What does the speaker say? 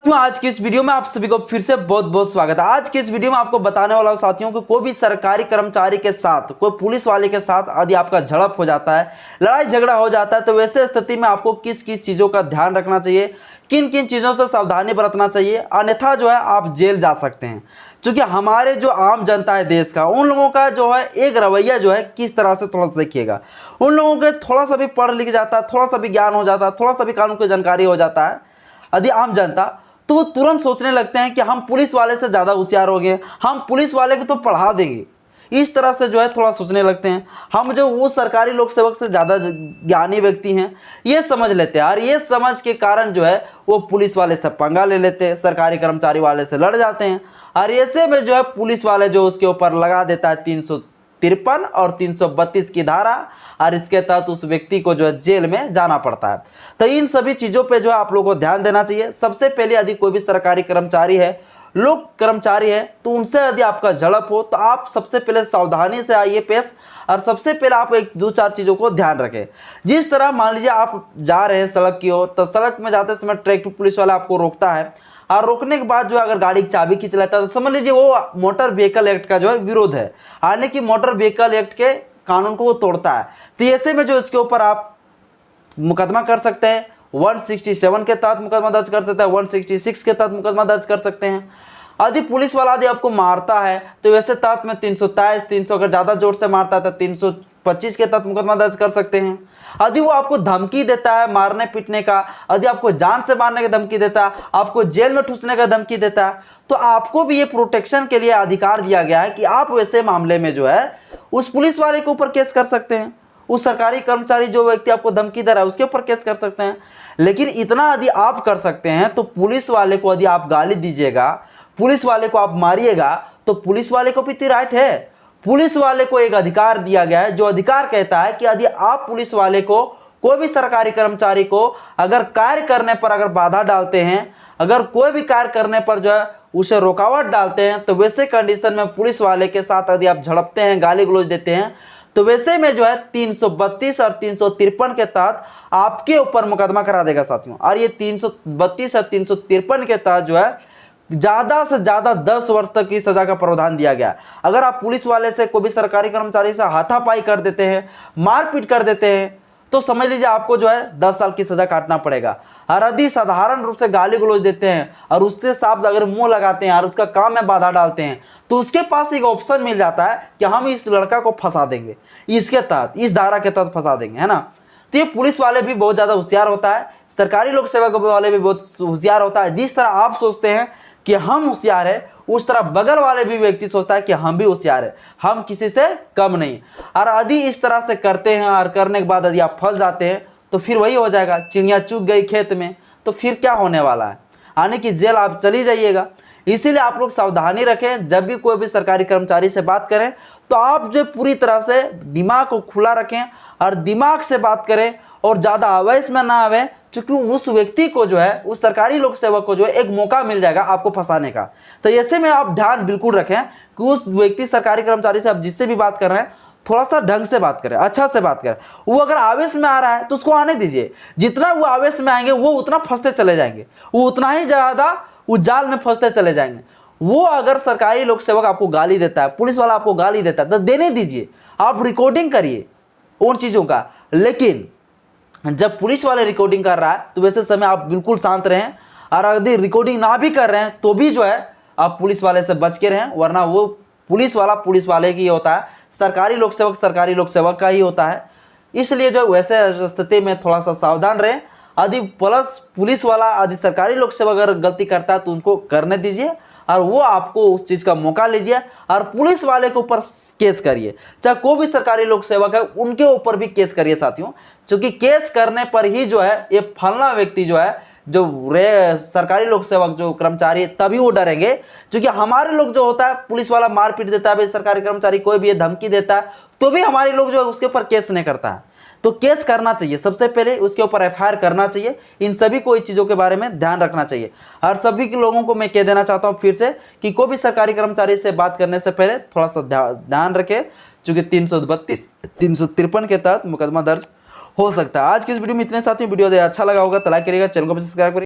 आज की इस वीडियो में आप सभी को फिर से बहुत बहुत स्वागत है। आज की इस वीडियो में आपको बताने वाला हूं साथियों कि कोई भी सरकारी कर्मचारी के साथ, कोई पुलिस वाले के साथ यदि आपका झड़प हो जाता है, लड़ाई झगड़ा हो जाता है, तो वैसे स्थिति में आपको किस किस चीज़ों का ध्यान रखना चाहिए, किन किन चीज़ों से सावधानी बरतना चाहिए, अन्यथा जो है आप जेल जा सकते हैं। क्योंकि हमारे जो आम जनता है देश का, उन लोगों का जो है एक रवैया जो है किस तरह से, थोड़ा सा देखिएगा। उन लोगों के थोड़ा सा भी पढ़ लिख जाता है, थोड़ा सा भी ज्ञान हो जाता है, थोड़ा सा भी कानून की जानकारी हो जाता है यदि आम जनता, तो वो तुरंत सोचने लगते हैं कि हम पुलिस वाले से ज़्यादा होशियार हो गए, हम पुलिस वाले को तो पढ़ा देंगे। इस तरह से जो है थोड़ा सोचने लगते हैं, हम जो वो सरकारी लोक सेवक से ज़्यादा ज्ञानी व्यक्ति हैं, ये समझ लेते हैं। और ये समझ के कारण जो है वो पुलिस वाले से पंगा ले लेते हैं, सरकारी कर्मचारी वाले से लड़ जाते हैं। और ऐसे में जो है पुलिस वाले जो उसके ऊपर लगा देता है 353 और 332 की धारा, और इसके तहत उस व्यक्ति को जो है जेल में जाना पड़ता है। तो इन सभी चीज़ों पे जो है आप लोगों को ध्यान देना चाहिए। सबसे पहले यदि कोई भी सरकारी कर्मचारी है, लोक कर्मचारी है, तो उनसे यदि आपका झड़प हो तो आप सबसे पहले सावधानी से आइए पेश, और सबसे पहले आप एक दो चार चीज़ों को ध्यान रखें। जिस तरह मान लीजिए आप जा रहे हैं सड़क की ओर, तो सड़क में जाते समय ट्रैफिक पुलिस वाला आपको रोकता है, और रोकने के बाद जो अगर गाड़ी की चाबी खींच लेता है तो समझ लीजिए वो मोटर व्हीकल एक्ट का जो है विरोध है, यानी कि मोटर व्हीकल एक्ट के कानून को वो तोड़ता है। तो ऐसे में जो इसके ऊपर आप मुकदमा कर सकते हैं, 167 के तहत मुकदमा दर्ज कर सकते हैं, 166 के तहत मुकदमा दर्ज कर सकते हैं। यदि पुलिस वाला यदि आपको मारता है तो वैसे तहत में 323, 300 अगर ज़्यादा जोर से मारता है तो 325 के तहत मुकदमा दर्ज कर सकते हैं। यदि वो आपको धमकी देता है मारने पीटने का, यदि आपको जान से मारने की धमकी देता है, आपको जेल में ठूसने का धमकी देता है, तो आपको भी ये प्रोटेक्शन के लिए अधिकार दिया गया है कि आप वैसे मामले में जो है उस पुलिस वाले के ऊपर केस कर सकते हैं, उस सरकारी कर्मचारी जो व्यक्ति आपको धमकी दे रहा है उसके ऊपर केस कर सकते हैं। लेकिन इतना यदि आप कर सकते हैं तो पुलिस वाले को यदि आप गाली दीजिएगा, पुलिस वाले को आप मारिएगा, तो पुलिस वाले को भी तो राइट है। पुलिस वाले को एक अधिकार दिया गया है, जो अधिकार कहता है कि यदि आप पुलिस वाले को, कोई भी सरकारी कर्मचारी को अगर कार्य करने पर अगर बाधा डालते हैं, अगर कोई भी कार्य करने पर जो है उसे रुकावट डालते हैं, तो वैसे कंडीशन में पुलिस वाले के साथ यदि आप झड़पते हैं, गाली गलौज देते हैं, तो वैसे में जो है 332 और 353 के तहत आपके ऊपर मुकदमा करा देगा साथियों। और ये 332 और 353 के तहत जो है ज़्यादा से ज़्यादा 10 वर्ष तक की सज़ा का प्रावधान दिया गया। अगर आप पुलिस वाले से, कोई भी सरकारी कर्मचारी से हाथापाई कर देते हैं, मारपीट कर देते हैं, तो समझ लीजिए आपको जो है 10 साल की सज़ा काटना पड़ेगा। और यदि साधारण रूप से गाली गलौज देते हैं और उससे साफ अगर मुंह लगाते हैं और उसका काम में बाधा डालते हैं, तो उसके पास एक ऑप्शन मिल जाता है कि हम इस लड़का को फंसा देंगे, इसके तहत, इस धारा के तहत फंसा देंगे, है ना। तो ये पुलिस वाले भी बहुत ज़्यादा होशियार होता है, सरकारी लोक सेवक वाले भी बहुत होशियार होता है। जिस तरह आप सोचते हैं कि हम होशियार है, उस तरह बगल वाले भी व्यक्ति सोचता है कि हम भी होशियार है, हम किसी से कम नहीं। और यदि इस तरह से करते हैं और करने के बाद यदि आप फंस जाते हैं, तो फिर वही हो जाएगा, चिड़िया चुग गई खेत में, तो फिर क्या होने वाला है, यानी कि जेल आप चली जाइएगा। इसीलिए आप लोग सावधानी रखें, जब भी कोई भी सरकारी कर्मचारी से बात करें तो आप जो पूरी तरह से दिमाग को खुला रखें और दिमाग से बात करें, और ज़्यादा आवेश में ना आवे, क्योंकि उस व्यक्ति को जो है, उस सरकारी लोक सेवक को जो है एक मौका मिल जाएगा आपको फंसाने का। तो ऐसे में आप ध्यान बिल्कुल रखें कि उस व्यक्ति, सरकारी कर्मचारी से आप जिससे भी बात कर रहे हैं, थोड़ा सा ढंग से बात करें, अच्छा से बात करें। वो अगर आवेश में आ रहा है तो उसको आने दीजिए, जितना वो आवेश में आएंगे वो उतना फंसते चले जाएंगे, वो उतना ही ज़्यादा उस जाल में फंसते चले जाएंगे। वो अगर सरकारी लोक सेवक आपको गाली देता है, पुलिस वाला आपको गाली देता है, तो देने दीजिए, आप रिकॉर्डिंग करिए उन चीज़ों का। लेकिन जब पुलिस वाले रिकॉर्डिंग कर रहा है तो वैसे समय आप बिल्कुल शांत रहें, और यदि रिकॉर्डिंग ना भी कर रहे हैं तो भी जो है आप पुलिस वाले से बच के रहें, वरना वो पुलिस वाला पुलिस वाले की होता है, सरकारी लोक सेवक सरकारी लोक सेवक का ही होता है। इसलिए जो वैसे स्थिति में थोड़ा सा सावधान रहें। यदि प्लस पुलिस वाला, यदि सरकारी लोक सेवक अगर गलती करता है तो उनको करने दीजिए, और वो आपको उस चीज़ का मौका लीजिए, और पुलिस वाले के ऊपर केस करिए। चाहे कोई भी सरकारी लोक सेवक है उनके ऊपर भी केस करिए साथियों, क्योंकि केस करने पर ही जो है ये फलना व्यक्ति जो है, जो सरकारी लोक सेवक जो कर्मचारी, तभी वो डरेंगे। क्योंकि हमारे लोग जो होता है, पुलिस वाला मारपीट देता है, भाई सरकारी कर्मचारी कोई भी ये धमकी देता है, तो भी हमारे लोग जो है उसके ऊपर केस नहीं करता है। तो केस करना चाहिए, सबसे पहले उसके ऊपर FIR करना चाहिए। इन सभी को इस चीज़ों के बारे में ध्यान रखना चाहिए। और सभी के लोगों को मैं कह देना चाहता हूँ फिर से कि कोई भी सरकारी कर्मचारी से बात करने से पहले थोड़ा सा ध्यान रखें, क्योंकि 332, 353 के तहत मुकदमा दर्ज हो सकता है। आज की इस वीडियो में इतने साथियों, वीडियो अच्छा लगा होगा तो लाइक करिएगा, चैनल को सब्सक्राइब करिएगा।